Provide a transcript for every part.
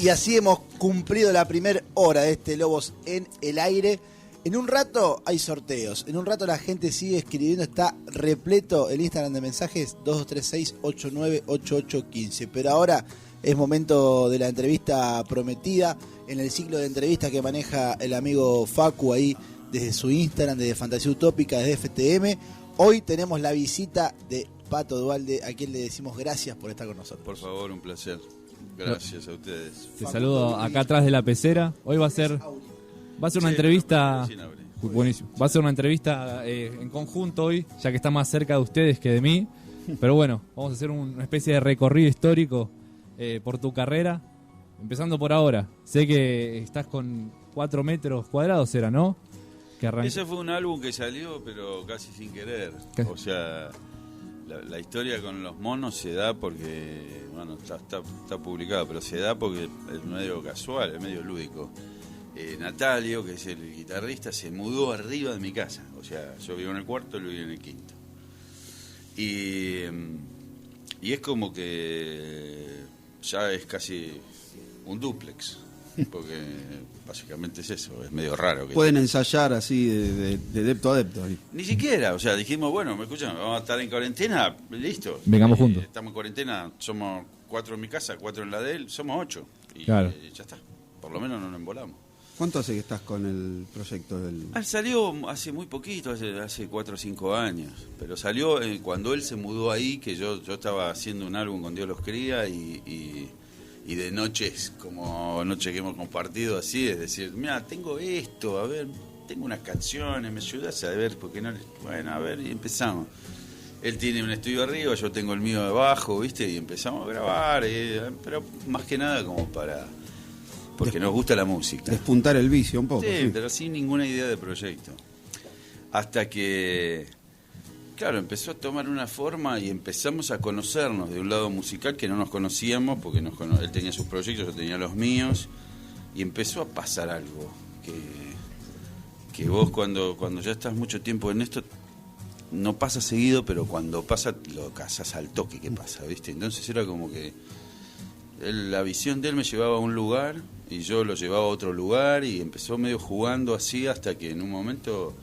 Y así hemos cumplido la primera hora de este Lobos en el Aire. En un rato hay sorteos. En un rato la gente sigue escribiendo. Está repleto el Instagram de mensajes 2236-898815. Pero ahora es momento de la entrevista prometida. En el ciclo de entrevistas que maneja el amigo Facu ahí desde su Instagram, desde Fantasía Utópica, desde FTM. Hoy tenemos la visita de Pato Duhalde, a quien le decimos gracias por estar con nosotros. Por favor, un placer. Gracias a ustedes. Te saludo acá atrás de la pecera. Hoy va a ser una entrevista. Buenísimo. Va a ser una entrevista en conjunto hoy, ya que está más cerca de ustedes que de mí. Pero bueno, vamos a hacer una especie de recorrido histórico por tu carrera. Empezando por ahora. Sé que estás con 4 metros cuadrados, ¿era, no? Ese fue un álbum que salió, pero casi sin querer. O sea, la historia con los monos se da porque, bueno, está publicado, pero se da porque es medio casual, es medio lúdico. Natalio, que es el guitarrista, se mudó arriba de mi casa. O sea, yo vivo en el cuarto, él vive en el quinto. Y es como que ya es casi un dúplex. Porque básicamente es eso, es medio raro. Pueden ensayar así de depto a depto. Ahí. Ni siquiera, o sea, dijimos, bueno, me escuchan, vamos a estar en cuarentena, listo. Vengamos juntos. Estamos en cuarentena, somos 4 en mi casa, 4 en la de él, somos 8. Y claro. Ya está, por lo menos no nos embolamos. ¿Cuánto hace que estás con el proyecto del...? Salió hace muy poquito, hace 4 o 5 años. Pero salió cuando él se mudó ahí, que yo estaba haciendo un álbum con Dios los cría y de noches, como noches que hemos compartido así, es decir, mira, tengo esto, a ver, tengo unas canciones, ¿me ayudas a ver? Porque no, bueno, a ver, y empezamos. Él tiene un estudio arriba, yo tengo el mío debajo, ¿viste? Y empezamos a grabar, pero más que nada como porque nos gusta la música. Despuntar el vicio un poco. Sí, pero sin ninguna idea de proyecto. Hasta que, claro, empezó a tomar una forma y empezamos a conocernos de un lado musical que no nos conocíamos, porque él tenía sus proyectos, yo tenía los míos, y empezó a pasar algo que vos cuando ya estás mucho tiempo en esto, no pasa seguido, pero cuando pasa lo cazas al toque que pasa, ¿viste? Entonces era como que la visión de él me llevaba a un lugar y yo lo llevaba a otro lugar y empezó medio jugando así hasta que en un momento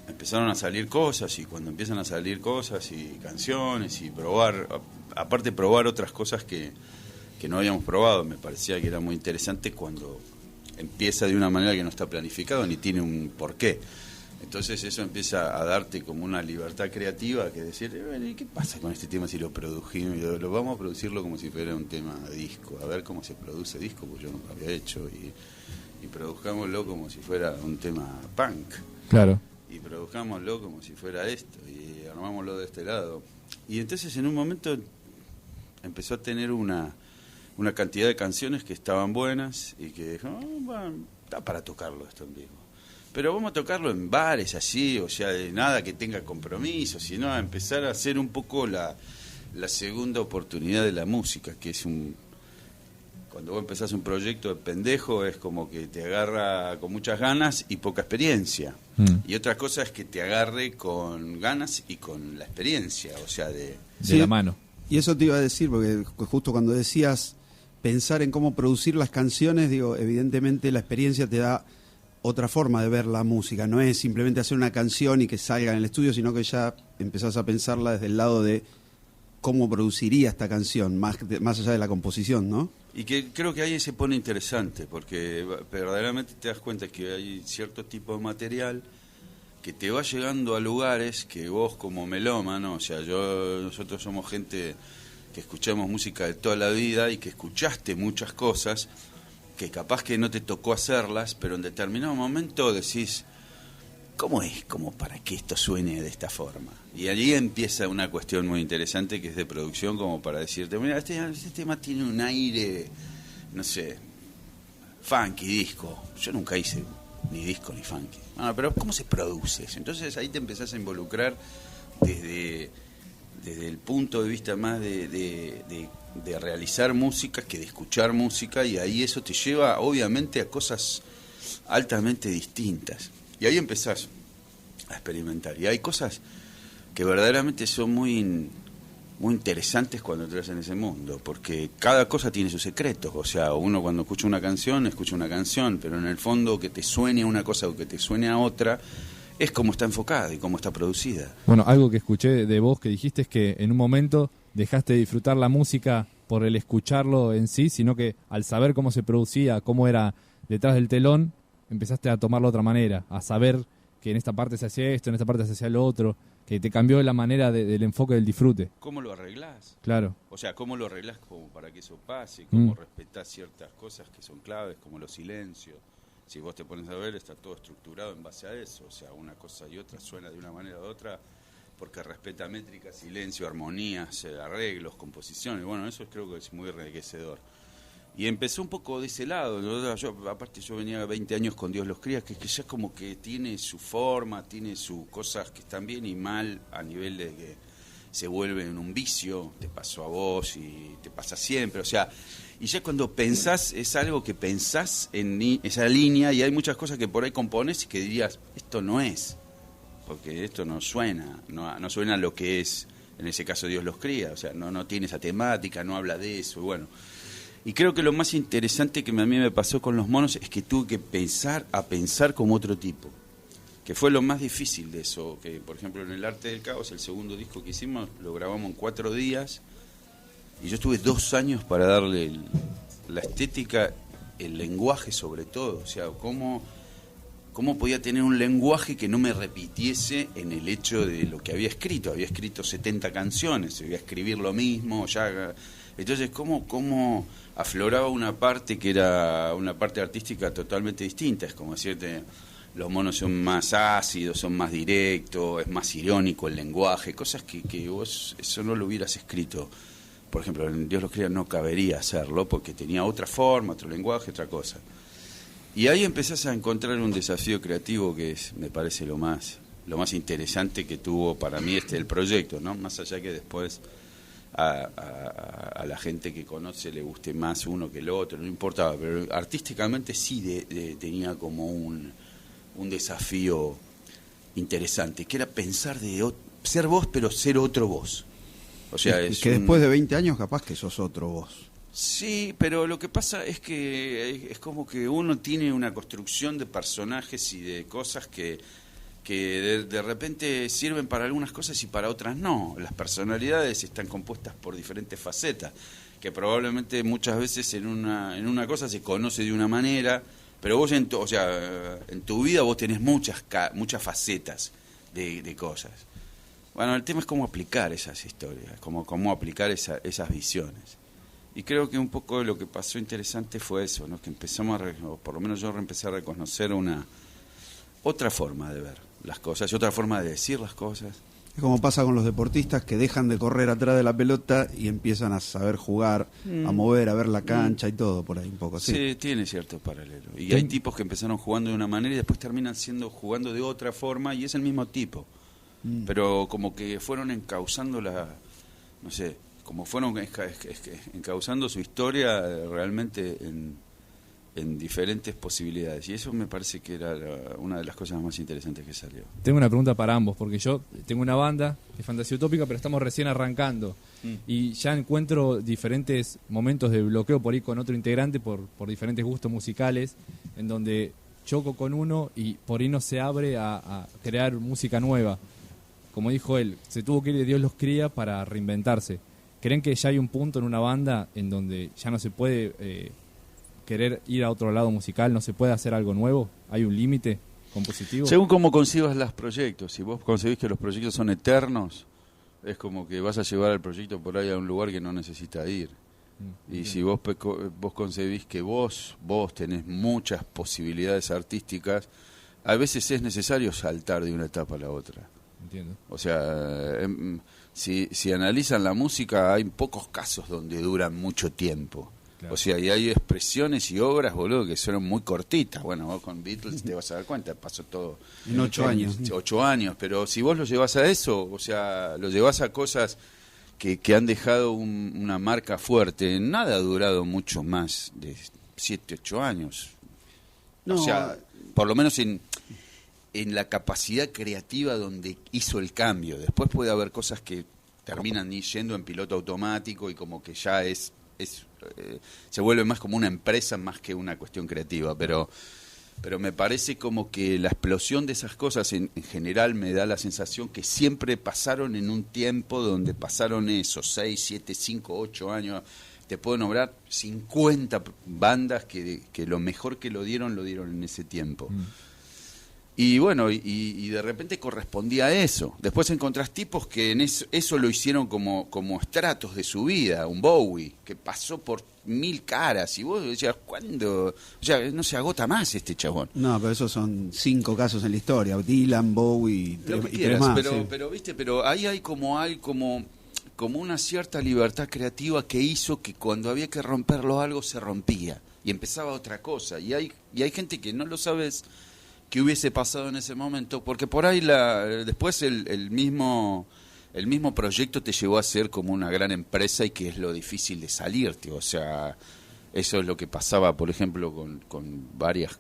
empezaron a salir cosas, y cuando empiezan a salir cosas y canciones y probar otras cosas que no habíamos probado, me parecía que era muy interesante cuando empieza de una manera que no está planificado ni tiene un porqué. Entonces eso empieza a darte como una libertad creativa, que decir, ¿qué pasa con este tema si lo produjimos? Lo vamos a producirlo como si fuera un tema de disco, a ver cómo se produce disco, porque yo nunca había hecho, y produzcámoslo como si fuera un tema punk. Claro. Y produzcámoslo como si fuera esto, y armámoslo de este lado. Y entonces en un momento empezó a tener una cantidad de canciones que estaban buenas y que dijo, bueno, está para tocarlo esto en vivo. Pero vamos a tocarlo en bares así, o sea, de nada que tenga compromiso, sino a empezar a hacer un poco la segunda oportunidad de la música, que es cuando vos empezás un proyecto de pendejo es como que te agarra con muchas ganas y poca experiencia. Y otra cosa es que te agarre con ganas y con la experiencia, o sea, de la mano. Y eso te iba a decir, porque justo cuando decías pensar en cómo producir las canciones, digo, evidentemente la experiencia te da otra forma de ver la música. No es simplemente hacer una canción y que salga en el estudio, sino que ya empezás a pensarla desde el lado de cómo produciría esta canción, más allá de la composición, ¿no? Y que creo que ahí se pone interesante, porque verdaderamente te das cuenta que hay cierto tipo de material que te va llegando a lugares que vos como melómano, o sea, nosotros somos gente que escuchamos música de toda la vida y que escuchaste muchas cosas que capaz que no te tocó hacerlas, pero en determinado momento decís, ¿cómo es como para que esto suene de esta forma? Y allí empieza una cuestión muy interesante que es de producción, como para decirte, mira, este tema tiene un aire, no sé, funky, disco. Yo nunca hice ni disco ni funky. Pero ¿cómo se produce eso? Entonces ahí te empezás a involucrar desde el punto de vista más de realizar música que de escuchar música, y ahí eso te lleva obviamente a cosas altamente distintas, y ahí empezás a experimentar, y hay cosas que verdaderamente son muy muy interesantes cuando entras en ese mundo, porque cada cosa tiene sus secretos. O sea, uno cuando escucha una canción, pero en el fondo que te suene a una cosa o que te suene a otra, es cómo está enfocada y cómo está producida. Bueno, algo que escuché de vos que dijiste es que en un momento dejaste de disfrutar la música por el escucharlo en sí, sino que al saber cómo se producía, cómo era detrás del telón, empezaste a tomarlo de otra manera, a saber que en esta parte se hacía esto, en esta parte se hacía lo otro, que te cambió la manera del enfoque del disfrute. ¿Cómo lo arreglás? Claro. O sea, ¿cómo lo arreglás como para que eso pase? ¿Cómo respetás ciertas cosas que son claves, como los silencios? Si vos te pones a ver, está todo estructurado en base a eso. O sea, una cosa y otra suena de una manera u otra porque respeta métrica, silencio, armonías, arreglos, composiciones. Bueno, eso creo que es muy enriquecedor. Y empezó un poco de ese lado. Aparte yo venía 20 años con Dios los cría, que ya como que tiene su forma, tiene sus cosas que están bien y mal, a nivel de que se vuelve en un vicio, te pasó a vos y te pasa siempre. O sea, y ya cuando pensás, es algo que pensás en esa línea, y hay muchas cosas que por ahí compones y que dirías, esto no es, porque esto no suena, no suena lo que es, en ese caso Dios los cría. O sea, no tiene esa temática, no habla de eso, y bueno. Y creo que lo más interesante que a mí me pasó con los monos es que tuve que pensar como otro tipo, que fue lo más difícil de eso, que por ejemplo en El Arte del Caos, el segundo disco que hicimos, lo grabamos en 4 días, y yo estuve 2 años para darle la estética, el lenguaje sobre todo. O sea, cómo podía tener un lenguaje que no me repitiese en el hecho de lo que había escrito. Había escrito 70 canciones, iba a escribir lo mismo, ya... Entonces, ¿cómo afloraba una parte que era una parte artística totalmente distinta? Es como decirte, los monos son más ácidos, son más directos, es más irónico el lenguaje, cosas que vos eso no lo hubieras escrito. Por ejemplo, en Dios los cría no cabería hacerlo porque tenía otra forma, otro lenguaje, otra cosa. Y ahí empezás a encontrar un desafío creativo que es, me parece, lo más interesante que tuvo para mí el proyecto, ¿no? Más allá que después a la gente que conoce le guste más uno que el otro, no importaba, pero artísticamente sí tenía como un desafío interesante, que era pensar ser vos, pero ser otro vos. O sea, que después de 20 años capaz que sos otro vos. Sí, pero lo que pasa es que es como que uno tiene una construcción de personajes y de cosas que de repente sirven para algunas cosas y para otras no. Las personalidades están compuestas por diferentes facetas, que probablemente muchas veces en una cosa se conoce de una manera, pero vos en tu vida vos tenés muchas facetas de cosas. Bueno, el tema es cómo aplicar esas historias, cómo aplicar esas visiones. Y creo que un poco de lo que pasó interesante fue eso, ¿no? Que empezamos por lo menos yo empecé a reconocer otra forma de ver las cosas y otra forma de decir las cosas. Es como pasa con los deportistas que dejan de correr atrás de la pelota y empiezan a saber jugar, a mover, a ver la cancha y todo por ahí un poco. Sí, tiene cierto paralelo. Y hay tipos que empezaron jugando de una manera y después terminan jugando de otra forma y es el mismo tipo. Pero como que fueron encauzando encauzando su historia realmente en diferentes posibilidades, y eso me parece que era una de las cosas más interesantes que salió. Tengo una pregunta para ambos, porque yo tengo una banda de fantasía utópica, pero estamos recién arrancando, y ya encuentro diferentes momentos de bloqueo por ahí con otro integrante por diferentes gustos musicales, en donde choco con uno y por ahí no se abre a crear música nueva. Como dijo él, se tuvo que ir de Dios los cría para reinventarse. ¿Creen que ya hay un punto en una banda en donde ya no se puede querer ir a otro lado musical, no se puede hacer algo nuevo? ¿Hay un límite compositivo? Según cómo concibas los proyectos. Si vos concebís que los proyectos son eternos, es como que vas a llevar el proyecto por ahí a un lugar que no necesita ir. Y si vos concebís que vos tenés muchas posibilidades artísticas, a veces es necesario saltar de una etapa a la otra. Entiendo. O sea, si analizan la música, hay pocos casos donde duran mucho tiempo. Claro. O sea, y hay expresiones y obras, boludo, que son muy cortitas. Bueno, vos con Beatles te vas a dar cuenta, pasó todo en 8 años. 8 años, pero si vos lo llevas a eso, o sea, lo llevas a cosas que han dejado una marca fuerte, nada ha durado mucho más de 7, 8 años. No. O sea, por lo menos en la capacidad creativa donde hizo el cambio. Después puede haber cosas que terminan yendo en piloto automático y como que ya se vuelve más como una empresa más que una cuestión creativa, pero me parece como que la explosión de esas cosas en general me da la sensación que siempre pasaron en un tiempo donde pasaron esos 6, 7, 5, 8 años. Te puedo nombrar 50 bandas que lo mejor que lo dieron en ese tiempo. Y bueno, y de repente correspondía a eso. Después encontrás tipos que en eso lo hicieron como estratos de su vida. Un Bowie, que pasó por 1000 caras. Y vos decías, ¿cuándo? O sea, no se agota más este chabón. No, pero esos son 5 casos en la historia. Dylan, Bowie lo que y quieras, 3 más. Pero ahí hay como una cierta libertad creativa que hizo que cuando había que romperlo algo se rompía. Y empezaba otra cosa. Y hay gente que no lo sabes que hubiese pasado en ese momento, porque por ahí después el mismo proyecto te llevó a ser como una gran empresa y que es lo difícil de salirte. O sea, eso es lo que pasaba, por ejemplo, con varias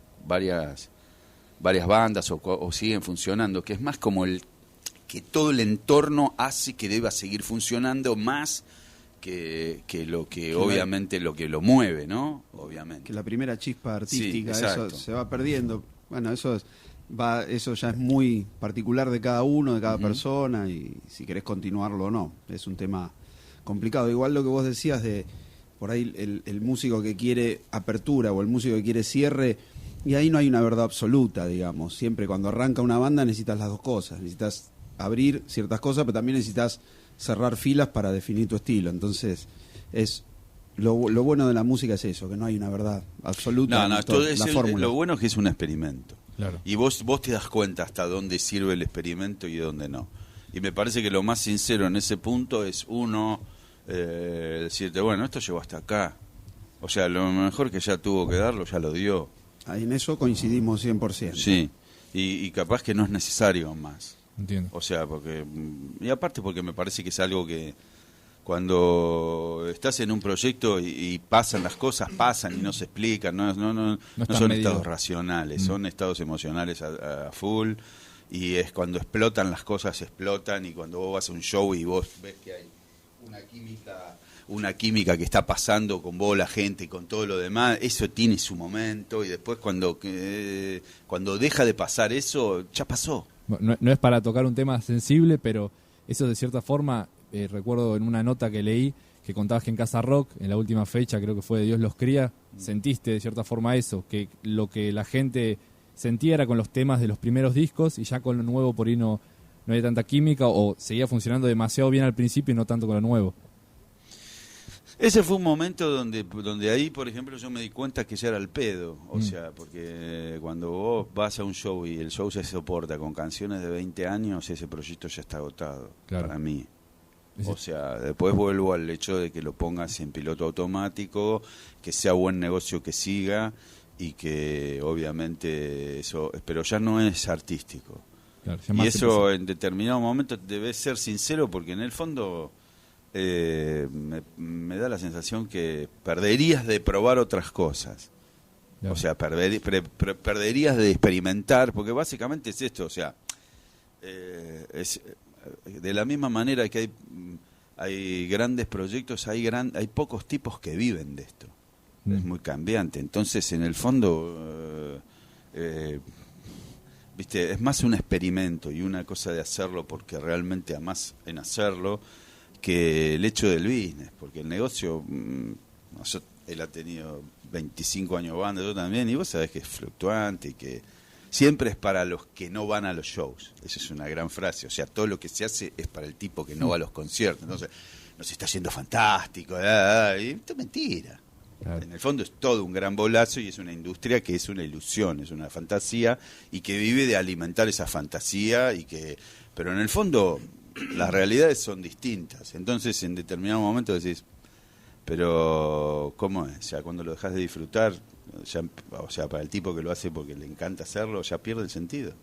bandas o siguen funcionando, que es más como que todo el entorno hace que deba seguir funcionando más que lo que obviamente lo que lo mueve, ¿no? Obviamente. Que la primera chispa artística, Sí, eso se va perdiendo. Bueno, eso ya es muy particular de cada uno, de cada persona, y si querés continuarlo o no. Es un tema complicado. Igual lo que vos decías de, por ahí, el músico que quiere apertura o el músico que quiere cierre, y ahí no hay una verdad absoluta, digamos. Siempre cuando arranca una banda necesitas las dos cosas. Necesitas abrir ciertas cosas, pero también necesitas cerrar filas para definir tu estilo. Entonces, lo bueno de la música es eso, que no hay una verdad absoluta. No, lo bueno es que es un experimento. Claro. Y vos te das cuenta hasta dónde sirve el experimento y dónde no. Y me parece que lo más sincero en ese punto es decirte, bueno, esto llegó hasta acá. O sea, lo mejor que ya tuvo que darlo, ya lo dio. Ahí en eso coincidimos 100%. Sí, y capaz que no es necesario más. Entiendo. O sea, y aparte porque me parece que es algo que cuando estás en un proyecto y pasan las cosas, pasan y no se explican, no son estados racionales, son estados emocionales a full, y es cuando explotan las cosas, explotan, y cuando vos vas a un show y vos ves que hay una química que está pasando con vos, la gente, y con todo lo demás, eso tiene su momento, y después cuando deja de pasar eso, ya pasó. No es para tocar un tema sensible, pero eso de cierta forma, recuerdo en una nota que leí que contabas que en Casa Rock, en la última fecha, creo que fue de Dios los cría, sentiste de cierta forma eso, que lo que la gente sentía era con los temas de los primeros discos y ya con lo nuevo por ahí no había tanta química o seguía funcionando demasiado bien al principio y no tanto con lo nuevo. Ese fue un momento donde ahí, por ejemplo, yo me di cuenta que ya era el pedo. O sea, porque cuando vos vas a un show y el show se soporta con canciones de 20 años, ese proyecto ya está agotado, claro, para mí. O sea, después vuelvo al hecho de que lo pongas en piloto automático, que sea buen negocio que siga y que obviamente eso, pero ya no es artístico. Claro, y eso en determinado momento debes ser sincero, porque en el fondo me da la sensación que perderías de probar otras cosas. Claro. O sea, perderías de experimentar, porque básicamente es esto, o sea, es de la misma manera que hay grandes proyectos, hay pocos tipos que viven de esto. Es muy cambiante. Entonces, en el fondo, viste, es más un experimento y una cosa de hacerlo porque realmente amás en hacerlo que el hecho del business, porque el negocio, él ha tenido 25 años banda, yo también, y vos sabés que es fluctuante y que siempre es para los que no van a los shows. Esa es una gran frase. O sea, todo lo que se hace es para el tipo que no va a los conciertos. Entonces, nos está yendo fantástico. Y esto es mentira. Claro. En el fondo es todo un gran bolazo y es una industria que es una ilusión, es una fantasía y que vive de alimentar esa fantasía. Pero en el fondo las realidades son distintas. Entonces, en determinado momento decís, pero ¿cómo es? O sea, cuando lo dejas de disfrutar, o sea, para el tipo que lo hace porque le encanta hacerlo, ya pierde el sentido.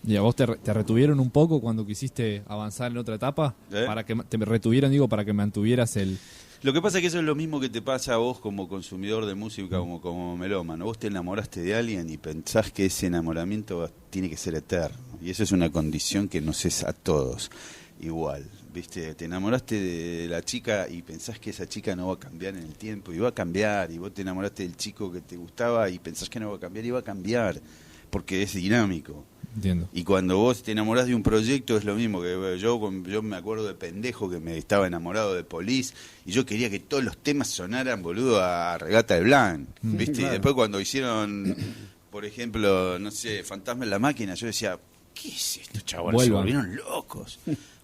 ¿Y a vos te retuvieron un poco cuando quisiste avanzar en otra etapa? Para que te retuvieron, para que mantuvieras el... Lo que pasa es que eso es lo mismo que te pasa a vos como consumidor de música, como melómano. Vos te enamoraste de alguien y pensás que ese enamoramiento tiene que ser eterno. Y eso es una condición que nos es a todos. igual, ¿viste? Te enamoraste de la chica y pensás que esa chica no va a cambiar en el tiempo, y va a cambiar, y vos te enamoraste del chico que te gustaba y pensás que no va a cambiar, y va a cambiar, porque es dinámico. Entiendo. Y cuando vos te enamorás de un proyecto es lo mismo que yo me acuerdo de pendejo que me estaba enamorado de Police y yo quería que todos los temas sonaran, boludo, a Regata de Blanc, ¿viste? Claro. Y después cuando hicieron, por ejemplo, no sé, Fantasma en la Máquina, yo decía, ¿qué es esto, chaval? Se volvieron locos,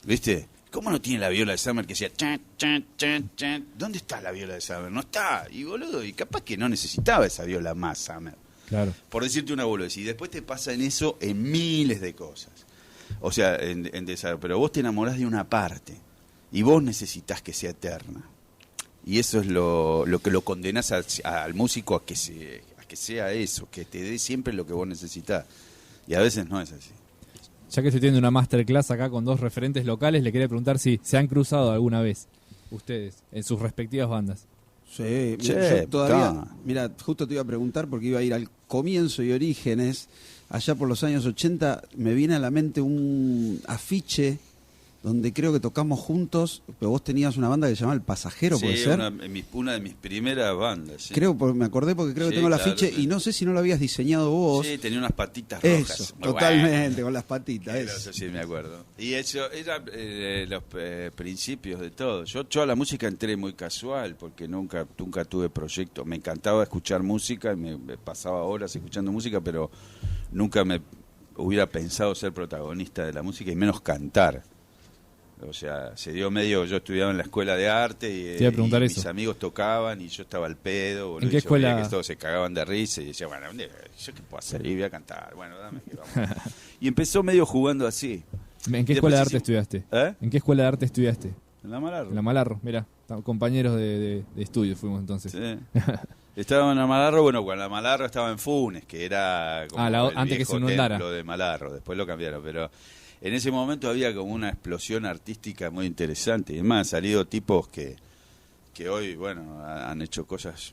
¿viste? ¿Cómo no tiene la viola de Summer que decía chan, chan, chan, chan? ¿Dónde está la viola de Summer? No está. Y boludo, y capaz que no necesitaba esa viola más, Summer. Claro. Por decirte una boludez. Y después te pasa en eso en miles de cosas. O sea, en desarrollo. Pero vos te enamorás de una parte. Y vos necesitas que sea eterna. Y eso es lo que lo condenás al músico a que sea eso. Que te dé siempre lo que vos necesitas. Y a veces no es así. Ya que estoy teniendo una masterclass acá con dos referentes locales, le quería preguntar si se han cruzado alguna vez ustedes en sus respectivas bandas. Sí, Che, yo todavía, mira, justo te iba a preguntar porque iba a ir al comienzo y orígenes, allá por los años 80, me viene a la mente un afiche donde creo que tocamos juntos, pero vos tenías una banda que se llamaba El Pasajero, ¿puede ser? Una de mis primeras bandas. Sí. Creo, me acordé porque creo que tengo el afiche y no sé si no lo habías diseñado vos. Sí, tenía unas patitas rojas. Eso, Muy totalmente, bueno. con las patitas. Eso sí me acuerdo. Y eso era los principios de todo. Yo a la música entré muy casual porque nunca tuve proyecto. Me encantaba escuchar música y me pasaba horas escuchando música, pero nunca me hubiera pensado ser protagonista de la música y menos cantar. O sea, se dio medio, yo estudiaba en la escuela de arte y mis amigos tocaban y yo estaba al pedo. Boludo, ¿En qué escuela? Que todos se cagaban de risa y decía, bueno, ¿yo qué puedo hacer? Y voy a cantar, bueno, dame que vamos. Y empezó medio jugando así. ¿En qué escuela de arte estudiaste? ¿Eh? ¿En qué escuela de arte estudiaste? En la Malarro. En la Malarro, mirá, compañeros de estudio fuimos entonces. Sí. Estaba en la Malarro, bueno, cuando la Malarro estaba en Funes, que era como antes que se inundara. templo de Malarro, después lo cambiaron, pero en ese momento había como una explosión artística muy interesante. Y además han salido tipos que hoy, bueno, han hecho cosas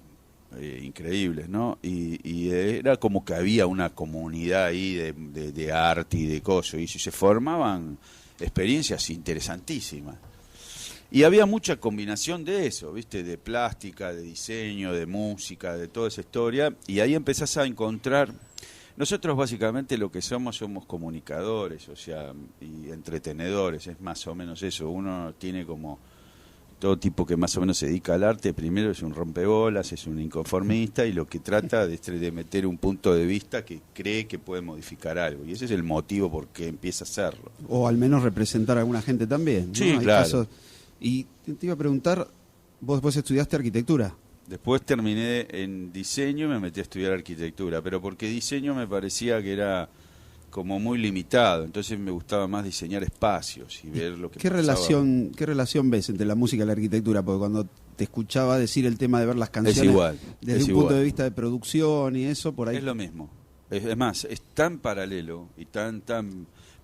increíbles, ¿no? Y era como que había una comunidad ahí de arte y de cosas, y se formaban experiencias interesantísimas. Y había mucha combinación de eso, ¿viste? De plástica, de diseño, de música, de toda esa historia. Y ahí empezás a encontrar... Nosotros básicamente lo que somos comunicadores, o sea, y entretenedores, es más o menos eso. Uno tiene como todo tipo que más o menos se dedica al arte, primero es un rompebolas, es un inconformista y lo que trata de meter un punto de vista que cree que puede modificar algo. Y ese es el motivo por qué empieza a hacerlo. O al menos representar a alguna gente también, ¿no? Sí, Hay claro. casos. Y te iba a preguntar, vos después estudiaste arquitectura. Después terminé en diseño y me metí a estudiar arquitectura, pero porque diseño me parecía que era como muy limitado, entonces me gustaba más diseñar espacios y ver lo que ¿Qué pasaba. ¿Qué relación ves entre la música y la arquitectura? Porque cuando te escuchaba decir el tema de ver las canciones Es igual, desde es un igual. punto de vista de producción y eso, por ahí... Es lo mismo. Es más, es tan paralelo y tan...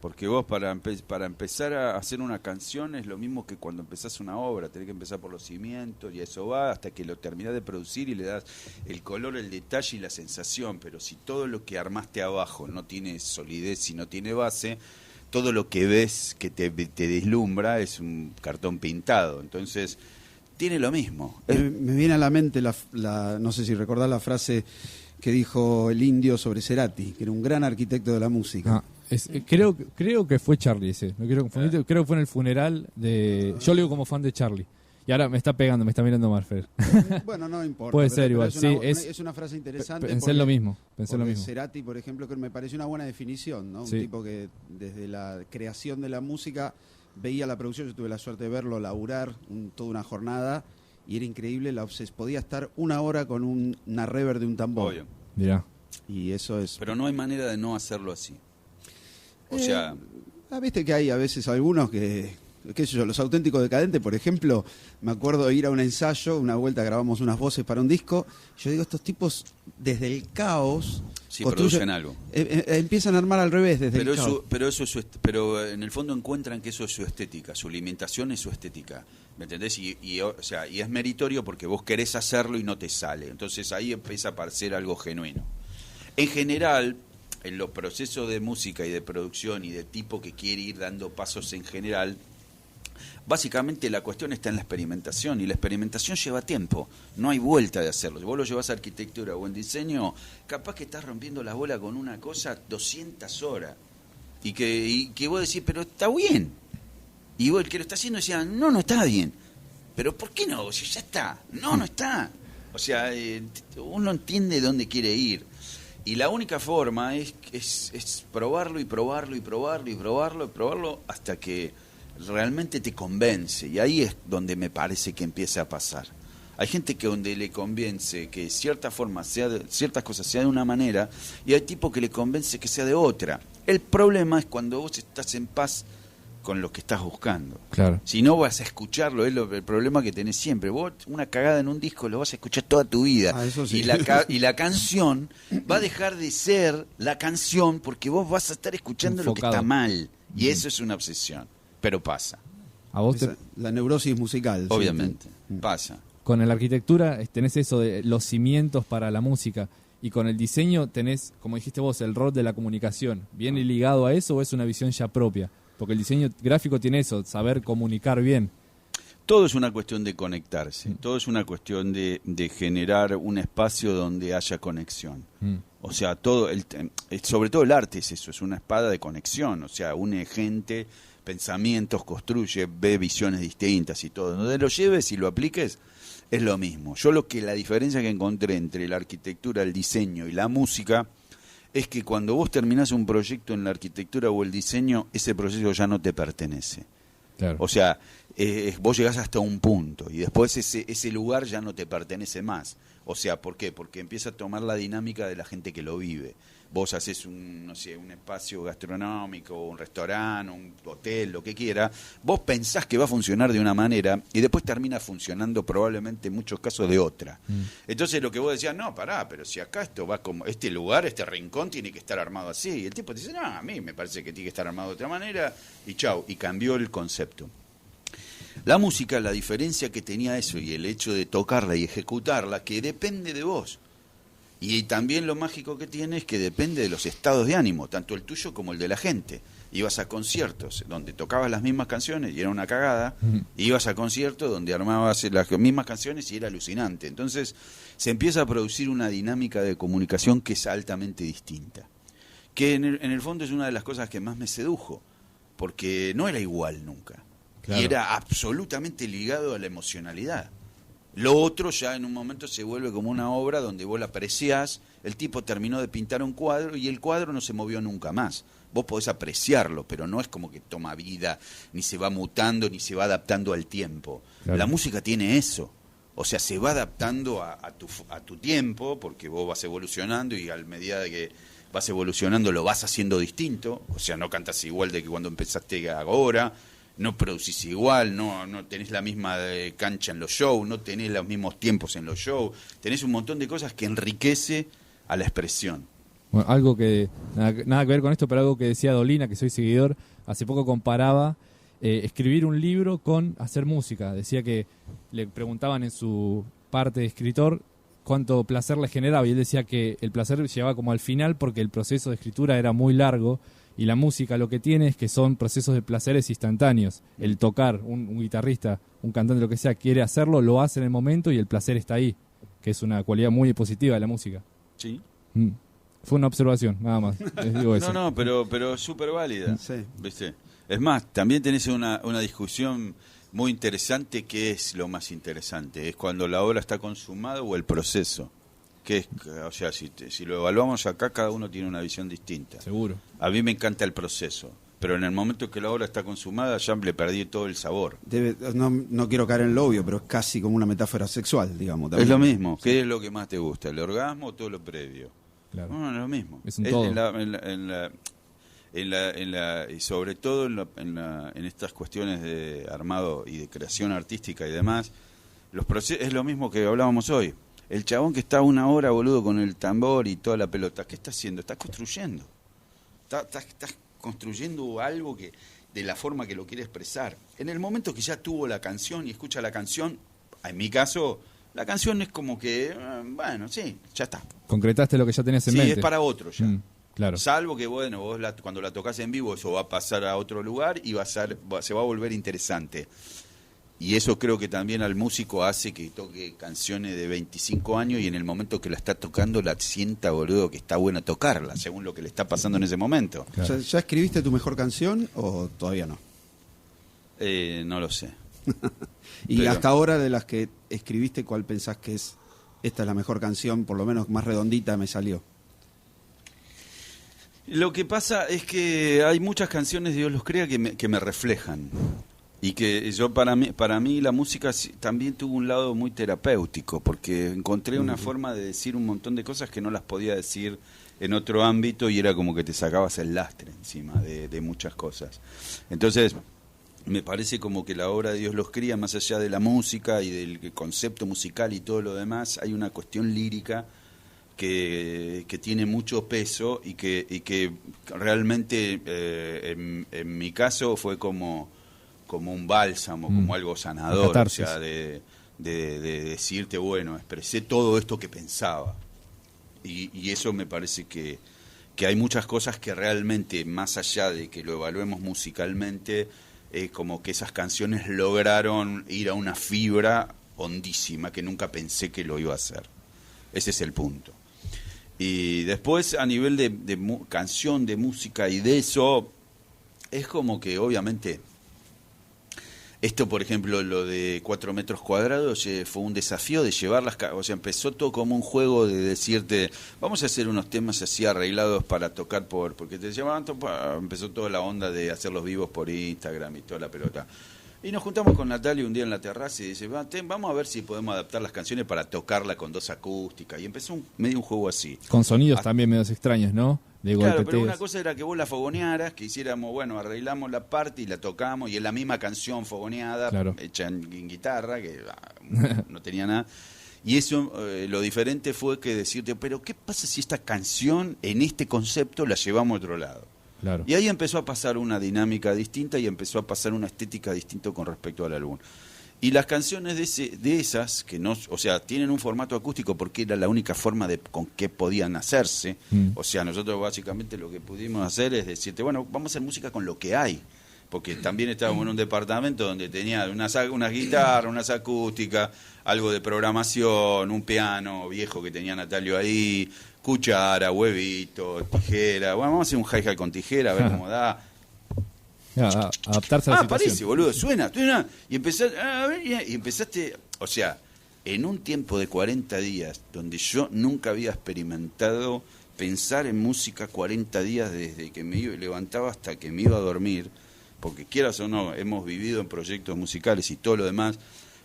Porque vos para empezar a hacer una canción es lo mismo que cuando empezás una obra, tenés que empezar por los cimientos y eso va hasta que lo terminás de producir y le das el color, el detalle y la sensación, pero si todo lo que armaste abajo no tiene solidez, si no tiene base, todo lo que ves que te deslumbra es un cartón pintado, entonces tiene lo mismo. Me viene a la mente no sé si recordás la frase que dijo el Indio sobre Cerati, que era un gran arquitecto de la música. Creo que fue Charlie ese. No quiero confundirte, creo que fue en el funeral de... Yo lo digo como fan de Charlie. Y ahora me está pegando, me está mirando Marfer. Bueno, no importa. Puede ser igual, Es una frase interesante. Pensé lo mismo. Cerati, por ejemplo, que me pareció una buena definición, ¿no? Un tipo que desde la creación de la música veía la producción. Yo tuve la suerte de verlo laburar toda una jornada y era increíble. Podía estar una hora con una reverb de un tambor. Obvio. Mirá. Y eso es... Pero no hay manera de no hacerlo así. O sea... Viste que hay a veces algunos qué sé yo, los auténticos decadentes, por ejemplo, me acuerdo de ir a un ensayo, una vuelta grabamos unas voces para un disco, yo digo, estos tipos desde el caos... Sí, producen algo. Empiezan a armar al revés desde el caos. Pero en el fondo encuentran que eso es su estética, su alimentación es su estética, ¿me entendés? Y es meritorio porque vos querés hacerlo y no te sale, entonces ahí empieza a parecer algo genuino. En general... En los procesos de música y de producción y de tipo que quiere ir dando pasos en general, Básicamente la cuestión está en la experimentación, y la experimentación lleva tiempo, no hay vuelta de hacerlo. Si vos lo llevas a arquitectura o en diseño, capaz que estás rompiendo la bola con una cosa 200 horas, y que vos decís, pero está bien. Y vos, el que lo está haciendo, decía, no está bien. ¿Pero por qué no? Si ya está. No está. O sea, uno entiende dónde quiere ir. Y la única forma es probarlo y probarlo y probarlo y probarlo y probarlo hasta que realmente te convence. Y ahí es donde me parece que empieza a pasar. Hay gente que donde le convence que ciertas cosas sea de una manera, y hay tipo que le convence que sea de otra. El problema es cuando vos estás en paz con lo que estás buscando. Claro. Si no vas a escucharlo, es el problema que tenés siempre. Vos una cagada en un disco lo vas a escuchar toda tu vida. Eso sí. Y la canción va a dejar de ser la canción porque vos vas a estar escuchando Enfocado. lo que está mal. Y eso es una obsesión. Pero pasa. A vos La neurosis musical. Obviamente. Sí. Pasa. con la arquitectura tenés eso de los cimientos para la música. Y con el diseño tenés, como dijiste vos, el rol de la comunicación. ¿Viene ligado a eso o es una visión ya propia? Porque el diseño gráfico tiene eso, saber comunicar bien. Todo es una cuestión de conectarse, todo es una cuestión de generar un espacio donde haya conexión. O sea, sobre todo el arte es eso, es una espada de conexión, o sea, une gente, pensamientos, construye, ve visiones distintas y todo. Donde lo lleves y lo apliques es lo mismo. La diferencia que encontré entre la arquitectura, el diseño y la música es que cuando vos terminás un proyecto en la arquitectura o el diseño, ese proceso ya no te pertenece. Claro. O sea, vos llegás hasta un punto y después ese lugar ya no te pertenece más. O sea, ¿por qué? Porque empieza a tomar la dinámica de la gente que lo vive. Vos haces un espacio gastronómico, un restaurante, un hotel, lo que quiera. Vos pensás que va a funcionar de una manera y después termina funcionando probablemente en muchos casos de otra. Entonces lo que vos decías, no, pará, pero si acá esto va como, este lugar, este rincón tiene que estar armado así. Y el tipo te dice, no, a mí me parece que tiene que estar armado de otra manera y chau, y cambió el concepto. La música, la diferencia que tenía eso y el hecho de tocarla y ejecutarla, que depende de vos. Y también lo mágico que tiene es que depende de los estados de ánimo, tanto el tuyo como el de la gente. Ibas a conciertos donde tocabas las mismas canciones y era una cagada, ibas a conciertos donde armabas las mismas canciones y era alucinante. Entonces se empieza a producir una dinámica de comunicación que es altamente distinta. Que en el fondo es una de las cosas que más me sedujo, porque no era igual nunca. Claro. Y era absolutamente ligado a la emocionalidad. Lo otro ya en un momento se vuelve como una obra donde vos la apreciás, el tipo terminó de pintar un cuadro y el cuadro no se movió nunca más. Vos podés apreciarlo, pero no es como que toma vida, ni se va mutando, ni se va adaptando al tiempo. Claro. La música tiene eso. O sea, se va adaptando a tu tiempo, porque vos vas evolucionando y a medida de que vas evolucionando lo vas haciendo distinto. O sea, no cantas igual de que cuando empezaste ahora. No producís igual, no tenés la misma cancha en los shows, no tenés los mismos tiempos en los shows, tenés un montón de cosas que enriquece a la expresión. Bueno, algo que, nada que ver con esto, pero algo que decía Dolina, que soy seguidor, hace poco comparaba escribir un libro con hacer música. Decía que le preguntaban en su parte de escritor cuánto placer le generaba, y él decía que el placer llegaba como al final porque el proceso de escritura era muy largo. Y la música lo que tiene es que son procesos de placeres instantáneos. El tocar, un guitarrista, un cantante, lo que sea, quiere hacerlo, lo hace en el momento y el placer está ahí, que es una cualidad muy positiva de la música. Sí. Fue una observación, nada más. Les digo eso. No, pero súper válida. Sí. ¿Viste? Es más, también tenés una discusión muy interesante, que es lo más interesante. Es cuando la obra está consumada o el proceso. O sea, si lo evaluamos acá, cada uno tiene una visión distinta. Seguro. A mí me encanta el proceso, pero en el momento que la obra está consumada ya le perdí todo el sabor. No quiero caer en lo obvio, pero es casi como una metáfora sexual, digamos. También. Es lo mismo. ¿Qué es lo que más te gusta? ¿El orgasmo o todo lo previo? Claro. No, es lo mismo. Es un todo. Y sobre todo en estas cuestiones de armado y de creación artística y demás, es lo mismo que hablábamos hoy. El chabón que está una hora, boludo, con el tambor y toda la pelota, ¿qué está haciendo? Está construyendo. Está construyendo algo que de la forma que lo quiere expresar. En el momento que ya tuvo la canción y escucha la canción, en mi caso, la canción es como que, bueno, sí, ya está. Concretaste lo que ya tenías en mente. Sí, es para otro ya. Claro. Claro. Salvo que, bueno, vos cuando la tocas en vivo, eso va a pasar a otro lugar y se va a volver interesante. Y eso creo que también al músico hace que toque canciones de 25 años y en el momento que la está tocando la sienta, boludo, que está buena tocarla, según lo que le está pasando en ese momento. Claro. ¿Ya escribiste tu mejor canción o todavía no? No lo sé. Y Pero hasta ahora, de las que escribiste, ¿cuál pensás que es esta es la mejor canción, por lo menos más redondita me salió? Lo que pasa es que hay muchas canciones, Dios los crea, que me reflejan. Y que yo para mí la música también tuvo un lado muy terapéutico, porque encontré una forma de decir un montón de cosas que no las podía decir en otro ámbito y era como que te sacabas el lastre encima de muchas cosas. Entonces, me parece como que la obra de Dios los cría, más allá de la música y del concepto musical y todo lo demás, hay una cuestión lírica que tiene mucho peso y que realmente en mi caso fue como un bálsamo, como algo sanador, o sea, de decirte, bueno, expresé todo esto que pensaba. Y eso me parece que hay muchas cosas que realmente, más allá de que lo evaluemos musicalmente, como que esas canciones lograron ir a una fibra hondísima que nunca pensé que lo iba a hacer. Ese es el punto. Y después, a nivel de canción, de música y de eso, es como que obviamente... Esto, por ejemplo, lo de 4 metros cuadrados, fue un desafío de llevarlas, o sea, empezó todo como un juego de decirte, vamos a hacer unos temas así arreglados para tocar porque te llamaban, empezó toda la onda de hacer los vivos por Instagram y toda la pelota. Y nos juntamos con Natalia un día en la terraza y dice, vamos a ver si podemos adaptar las canciones para tocarla con 2 acústicas. Y empezó medio un juego así. Con sonidos también medios extraños, ¿no? De claro, golpeteos. pero una cosa era que vos la fogonearas, que hiciéramos, bueno, arreglamos la parte y la tocamos, y es la misma canción fogoneada, claro, hecha en guitarra, que no tenía nada. Y eso, lo diferente fue que decirte, pero ¿qué pasa si esta canción, en este concepto, la llevamos a otro lado? Claro. Y ahí empezó a pasar una dinámica distinta y empezó a pasar una estética distinta con respecto al álbum. Y las canciones de esas, que no, o sea, tienen un formato acústico porque era la única forma con que podían hacerse. O sea, nosotros básicamente lo que pudimos hacer es decirte, bueno, vamos a hacer música con lo que hay. Porque también estábamos en un departamento donde tenía unas guitarras, unas acústicas, algo de programación, un piano viejo que tenía Natalio ahí, cuchara, huevito, tijera. Bueno, vamos a hacer un hi-hat con tijera, a ver cómo da. Adaptarse a la situación. Parece, boludo, suena. Y empezaste, o sea, en un tiempo de 40 días, donde yo nunca había experimentado pensar en música 40 días desde que me levantaba hasta que me iba a dormir, porque quieras o no, hemos vivido en proyectos musicales y todo lo demás,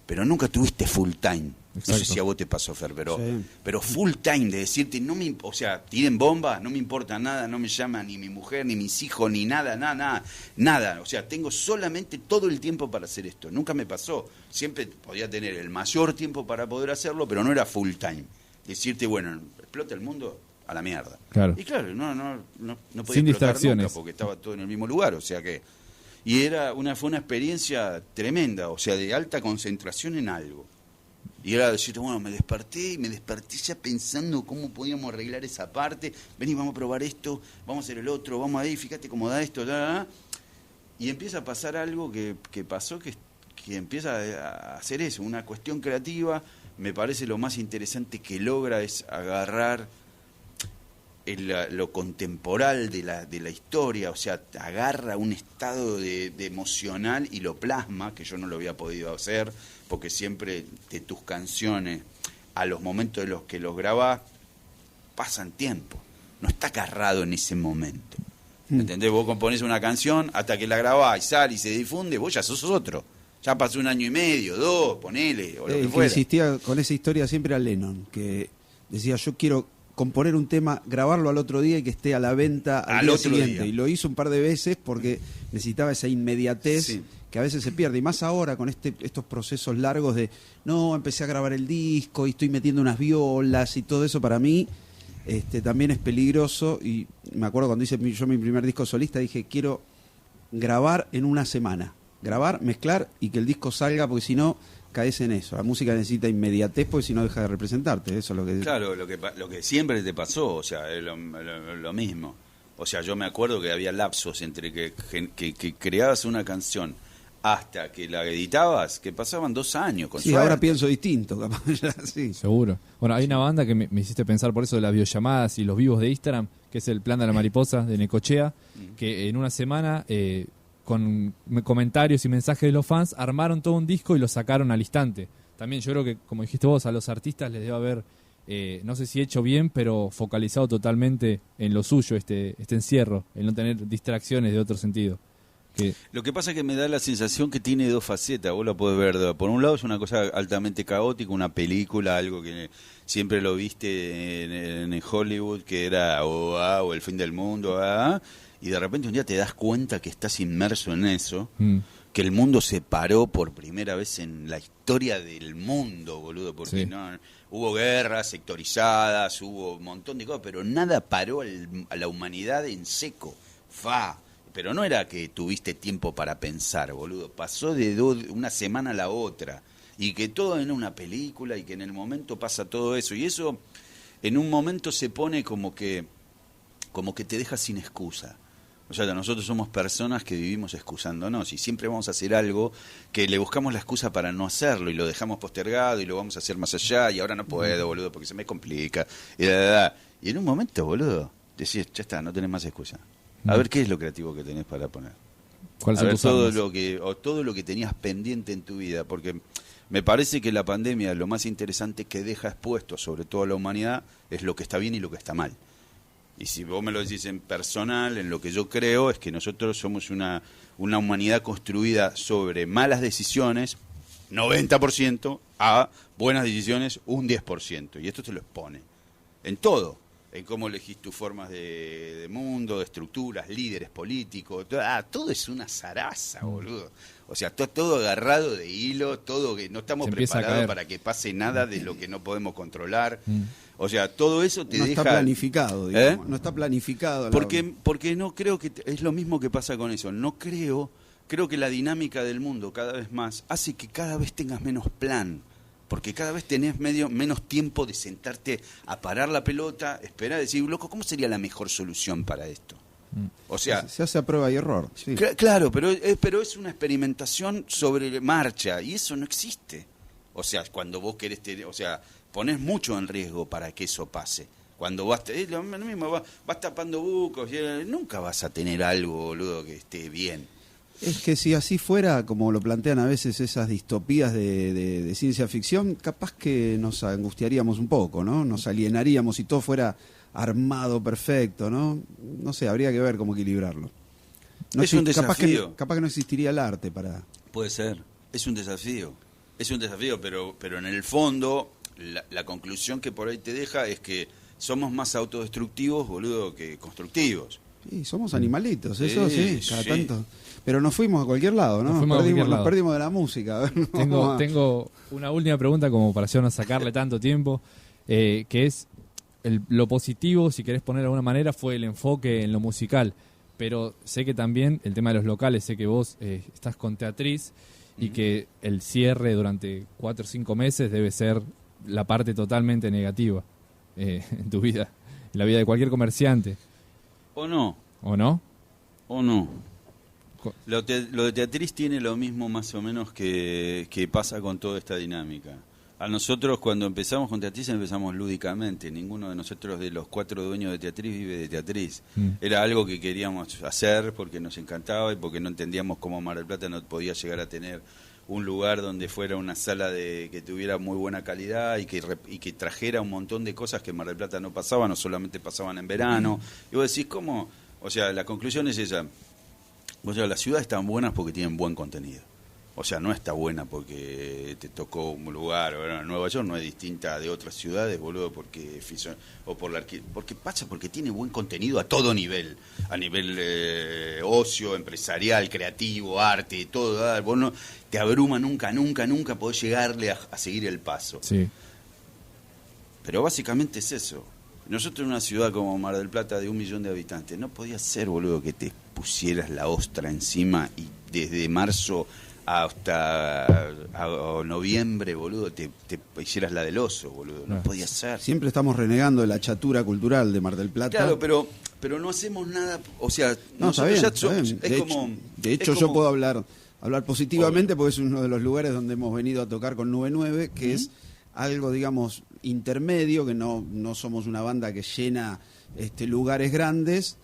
pero nunca tuviste full time. Exacto. No sé si a vos te pasó, Fer, pero full time de decirte, o sea, tiren bomba, no me importa nada, no me llama ni mi mujer, ni mis hijos, ni nada. O sea, tengo solamente todo el tiempo para hacer esto. Nunca me pasó. Siempre podía tener el mayor tiempo para poder hacerlo, pero no era full time. Decirte, bueno, explota el mundo a la mierda. Claro. Y claro, no podía Sin explotar distracciones. nunca porque estaba todo en el mismo lugar, o sea que... Y fue una experiencia tremenda, o sea, de alta concentración en algo. Y era decir, bueno, me desperté ya pensando cómo podíamos arreglar esa parte. Vení, vamos a probar esto, vamos a hacer el otro, vamos ahí, fíjate cómo da esto, y empieza a pasar algo que pasó, que empieza a hacer eso, una cuestión creativa. Me parece lo más interesante que logra es agarrar lo contemporáneo de la historia, o sea, agarra un estado de emocional y lo plasma, que yo no lo había podido hacer, porque siempre de tus canciones, a los momentos de los que los grabás, pasan tiempo, no está agarrado en ese momento. ¿Entendés? Vos componés una canción, hasta que la grabás y sale y se difunde, vos ya sos otro. Ya pasó 1 año y medio, 2, ponele, o lo que fuera. Insistía con esa historia siempre a Lennon, que decía, yo quiero componer un tema, grabarlo al otro día y que esté a la venta al día siguiente. Y lo hizo un par de veces porque necesitaba esa inmediatez que a veces se pierde. Y más ahora con estos procesos largos de, no, empecé a grabar el disco y estoy metiendo unas violas y todo eso, para mí también es peligroso. Y me acuerdo cuando hice yo mi primer disco solista, dije, quiero grabar en 1 semana. Grabar, mezclar y que el disco salga, porque si no... caes en eso. La música necesita inmediatez porque si no deja de representarte. Eso es lo que... Claro, lo que siempre te pasó, o sea, es lo mismo. O sea, yo me acuerdo que había lapsos entre que creabas una canción hasta que la editabas, que pasaban 2 años. Con sí, suerte. ahora pienso distinto, capaz ya, sí. Seguro. Bueno, hay una banda que me hiciste pensar por eso de las videollamadas y los vivos de Instagram, que es el Plan de la Mariposa de Necochea, que en una semana, con comentarios y mensajes de los fans, armaron todo un disco y lo sacaron al instante. También yo creo que, como dijiste vos, a los artistas les debe haber, no sé si hecho bien, pero focalizado totalmente en lo suyo este encierro, en no tener distracciones de otro sentido. Lo que pasa es que me da la sensación que tiene 2 facetas, vos la podés ver. Por un lado es una cosa altamente caótica, una película, algo que siempre lo viste en Hollywood, que era o el fin del mundo, y de repente un día te das cuenta que estás inmerso en eso, que el mundo se paró por primera vez en la historia del mundo, boludo, porque no hubo guerras sectorizadas, hubo un montón de cosas, pero nada paró a la humanidad en seco. Pero no era que tuviste tiempo para pensar, boludo. Pasó de una semana a la otra. Y que todo en una película y que en el momento pasa todo eso. Y eso en un momento se pone como que te deja sin excusa. O sea, nosotros somos personas que vivimos excusándonos y siempre vamos a hacer algo que le buscamos la excusa para no hacerlo y lo dejamos postergado y lo vamos a hacer más allá y ahora no puedo, boludo, porque se me complica. Y en un momento, boludo, decís, ya está, no tenés más excusa. A ver qué es lo creativo que tenés para poner. ¿Cuáles son tus todo armas? todo lo que tenías pendiente en tu vida, porque me parece que la pandemia, lo más interesante que deja expuesto sobre todo a la humanidad es lo que está bien y lo que está mal. Y si vos me lo decís en personal, en lo que yo creo es que nosotros somos una humanidad construida sobre malas decisiones, 90%, a buenas decisiones, un 10%. Y esto te lo expone en todo. En cómo elegís tus formas de mundo, de estructuras, líderes políticos, todo es una zaraza, boludo. O sea, todo agarrado de hilo, todo que no estamos preparados para que pase nada de lo que no podemos controlar. O sea, todo eso te deja... No está planificado, digamos. No está planificado. Porque no creo que... Es lo mismo que pasa con eso. Creo que la dinámica del mundo cada vez más hace que cada vez tengas menos plan. Porque cada vez tenés menos tiempo de sentarte a parar la pelota, esperar, decir, loco, ¿cómo sería la mejor solución para esto? O sea, se hace a prueba y error. Sí. Claro, pero es una experimentación sobre marcha y eso no existe. O sea, cuando vos querés, ponés mucho en riesgo para que eso pase. Cuando vas tapando bucos, nunca vas a tener algo, boludo, que esté bien. Es que si así fuera, como lo plantean a veces esas distopías de ciencia ficción, capaz que nos angustiaríamos un poco, ¿no? Nos alienaríamos si todo fuera armado perfecto, ¿no? No sé, habría que ver cómo equilibrarlo. Es un desafío. Capaz que no existiría el arte para... Puede ser, es un desafío, pero en el fondo la conclusión que por ahí te deja es que somos más autodestructivos, boludo, que constructivos. Sí, somos animalitos, eso sí, cada tanto. Pero nos fuimos a cualquier lado, ¿no? Nos perdimos de la música. Tengo una última pregunta como para no sacarle tanto tiempo, que es lo positivo, si querés poner de alguna manera, fue el enfoque en lo musical. Pero sé que también el tema de los locales, sé que vos estás con Teatriz y que el cierre durante 4 o 5 meses debe ser la parte totalmente negativa en tu vida, en la vida de cualquier comerciante. ¿O no? ¿O no? ¿O no? Lo de Teatriz tiene lo mismo más o menos que pasa con toda esta dinámica. A nosotros cuando empezamos con Teatriz empezamos lúdicamente. Ninguno de nosotros de los 4 dueños de Teatriz vive de Teatriz. Era algo que queríamos hacer porque nos encantaba y porque no entendíamos cómo Mar del Plata no podía llegar a tener un lugar donde fuera una sala que tuviera muy buena calidad y que trajera un montón de cosas que en Mar del Plata no pasaban, o solamente pasaban en verano. Y vos decís, ¿cómo? O sea, la conclusión es esa. O sea, las ciudades están buenas porque tienen buen contenido. O sea, no está buena porque te tocó un lugar. Bueno, Nueva York no es distinta de otras ciudades, boludo, porque tiene buen contenido a todo nivel. A nivel ocio, empresarial, creativo, arte, todo. Vos no te abruma nunca podés llegarle a seguir el paso. Sí. Pero básicamente es eso. Nosotros en una ciudad como Mar del Plata de 1 millón de habitantes, no podía ser, boludo, que te pusieras la ostra encima y desde marzo hasta noviembre, boludo, te hicieras la del oso, boludo. No podía ser. Siempre estamos renegando de la chatura cultural de Mar del Plata. Claro, pero pero no hacemos nada, o sea, No, está nosotros bien, ya está somos, bien. es como... De hecho, es yo como- puedo hablar positivamente porque es uno de los lugares donde hemos venido a tocar con Nube 9, que es algo, digamos, intermedio, que no somos una banda que llena lugares grandes,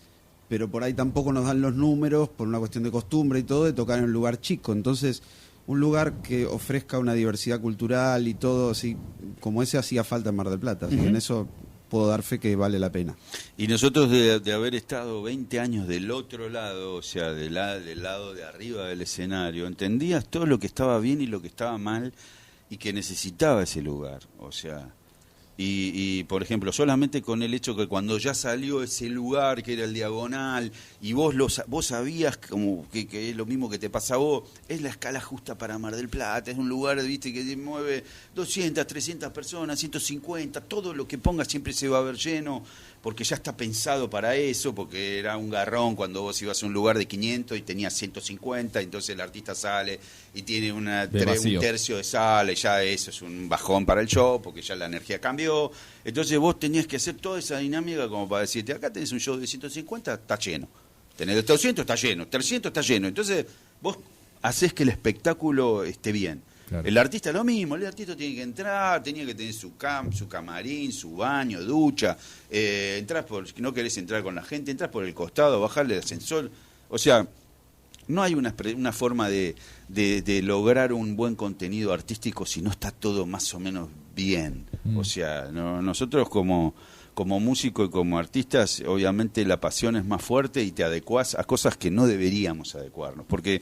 pero por ahí tampoco nos dan los números, por una cuestión de costumbre y todo, de tocar en un lugar chico. Entonces, un lugar que ofrezca una diversidad cultural y todo, así como ese hacía falta en Mar del Plata. Así que en eso puedo dar fe que vale la pena. Y nosotros de haber estado 20 años del otro lado, o sea, del lado de arriba del escenario, entendías todo lo que estaba bien y lo que estaba mal y que necesitaba ese lugar, o sea... Y por ejemplo, solamente con el hecho que cuando ya salió ese lugar que era el Diagonal y vos sabías como que es lo mismo que te pasa a vos, es la escala justa para Mar del Plata, es un lugar, viste, que mueve 200, 300 personas, 150, todo lo que pongas siempre se va a ver lleno, porque ya está pensado para eso, porque era un garrón cuando vos ibas a un lugar de 500 y tenías 150, entonces el artista sale y tiene un tercio de sala y ya eso es un bajón para el show, porque ya la energía cambió. Entonces vos tenías que hacer toda esa dinámica como para decirte, acá tenés un show de 150, está lleno. Tenés de 200, está lleno. 300, está lleno. Entonces vos hacés que el espectáculo esté bien. Claro. El artista lo mismo, el artista tiene que entrar, tenía que tener su camarín, su baño, ducha, entrás no querés entrar con la gente, entrás por el costado, bajarle el ascensor, o sea, no hay una forma de lograr un buen contenido artístico si no está todo más o menos bien, o sea, nosotros como músico y como artistas, obviamente la pasión es más fuerte y te adecuás a cosas que no deberíamos adecuarnos, porque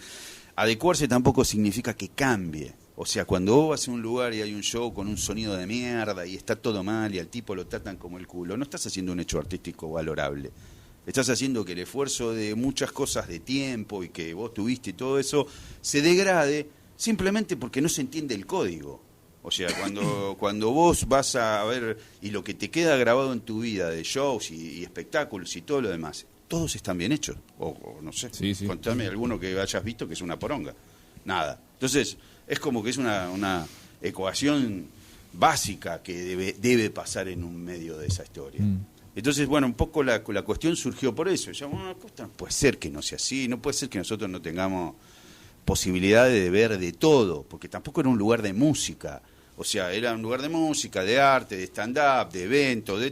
adecuarse tampoco significa que cambie. O sea, cuando vos vas a un lugar y hay un show con un sonido de mierda y está todo mal y al tipo lo tratan como el culo, no estás haciendo un hecho artístico valorable. Estás haciendo que el esfuerzo de muchas cosas de tiempo y que vos tuviste y todo eso se degrade simplemente porque no se entiende el código. O sea, cuando vos vas a ver y lo que te queda grabado en tu vida de shows y espectáculos y todo lo demás, todos están bien hechos. O no sé, Sí. contame alguno que hayas visto que es una poronga. Nada. Entonces, es como que es una ecuación básica que debe pasar en un medio de esa historia. Entonces, bueno, un poco la cuestión surgió por eso. Ya, bueno, no puede ser que no sea así, no puede ser que nosotros no tengamos posibilidad de ver de todo, porque tampoco era un lugar de música. O sea, era un lugar de música, de arte, de stand-up, de eventos, de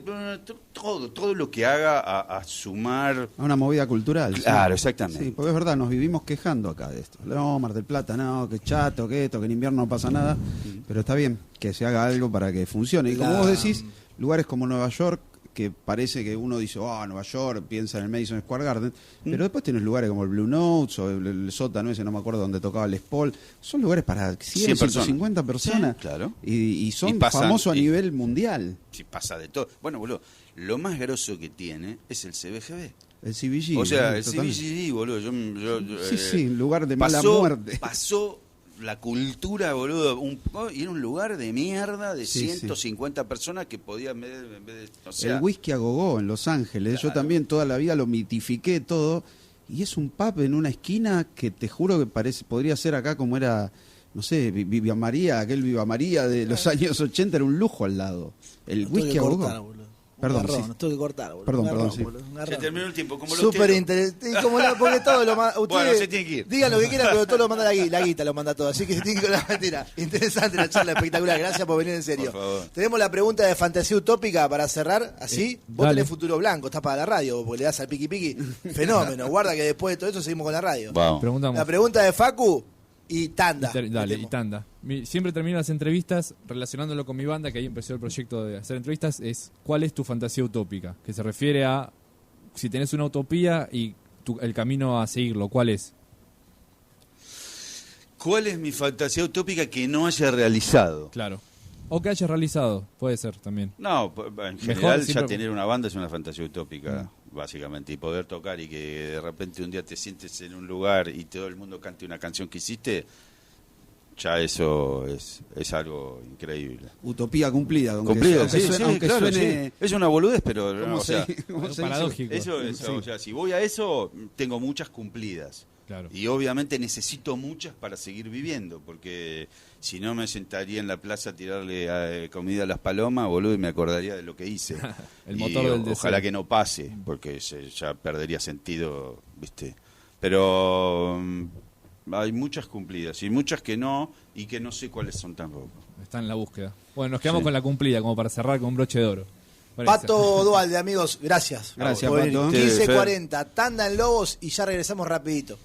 todo lo que haga a sumar... A una movida cultural. Claro, sí. exactamente. Sí, porque es verdad, nos vivimos quejando acá de esto. No, Mar del Plata, no, que chato, que esto, que en invierno no pasa nada. Pero está bien que se haga algo para que funcione. Y como vos decís, lugares como Nueva York, que parece que uno dice, Nueva York, piensa en el Madison Square Garden, pero después tienes lugares como el Blue Notes o el sótano ese, no me acuerdo dónde tocaba Les Paul, son lugares para 100, 150 personas, Sí, claro. y son Y pasan- famosos a nivel mundial. Sí, pasa de todo. Bueno, boludo, lo más grosso que tiene es el CBGB. El CBG. O sea, ¿no? el Totalmente. CBGB, boludo, Sí, lugar de mala muerte. Pasó la cultura, boludo, y era un lugar de mierda de Sí, 150 personas que podían, en vez de, o sea, El whisky a gogó en Los Ángeles. Yo Claro. también toda la vida lo mitifiqué todo. Y es un pub en una esquina que te juro que podría ser acá como era, no sé, Viva María, aquel Viva María de los años 80, era un lujo al lado. El Nos tuve whisky que a cortar, gogó. boludo. Perdón, Un garrón, sí. nos tuve que cortar, boludo. Perdón, Un garrón, sí. boludo, un garrón. se terminó el tiempo, como los Súper telos. interesante. Porque todo lo manda. Bueno, Ustedes se tiene que ir. digan lo que quieran, pero todo lo manda la guita, lo manda todo. Así que se tiene que ir con la mentira. Interesante la charla, espectacular. Gracias por venir en serio. Por favor. Tenemos la pregunta de fantasía utópica para cerrar. Así, vos dale. tenés futuro blanco, estás para la radio, porque le das al piqui piqui. Fenómeno. Guarda que después de todo eso seguimos con la radio. Vamos. Preguntamos. La pregunta de Facu y tanda. Dale, y Metemos. tanda. Siempre termino las entrevistas relacionándolo con mi banda, que ahí empezó el proyecto de hacer entrevistas, es ¿cuál es tu fantasía utópica? Que se refiere a si tenés una utopía y el camino a seguirlo, ¿cuál es? ¿Cuál es mi fantasía utópica que no haya realizado? Claro. O que hayas realizado, puede ser también. No, en general ya siempre- tener una banda es una fantasía utópica, básicamente, y poder tocar y que de repente un día te sientes en un lugar y todo el mundo cante una canción que hiciste, ya eso es algo increíble. Utopía cumplida. Cumplida, aunque sí, suene- sí, aunque claro, suene- sí. Es una boludez, pero ¿cómo o sea, se- cómo se dice? Paradójico. eso, Sí. o sea, si voy a eso, tengo muchas cumplidas. Claro. Y obviamente necesito muchas para seguir viviendo, porque si no me sentaría en la plaza a tirarle comida a las palomas, boludo, y me acordaría de lo que hice. El motor del deseo. Ojalá que no pase, porque ya perdería sentido, ¿viste? Pero hay muchas cumplidas y muchas que no, y que no sé cuáles son tampoco. Está en la búsqueda. Bueno, nos quedamos con la cumplida, como para cerrar con un broche de oro. Pato Dualde, amigos, gracias. Gracias, por venir. Pato. 15:40, tanda en Lobos y ya regresamos rapidito.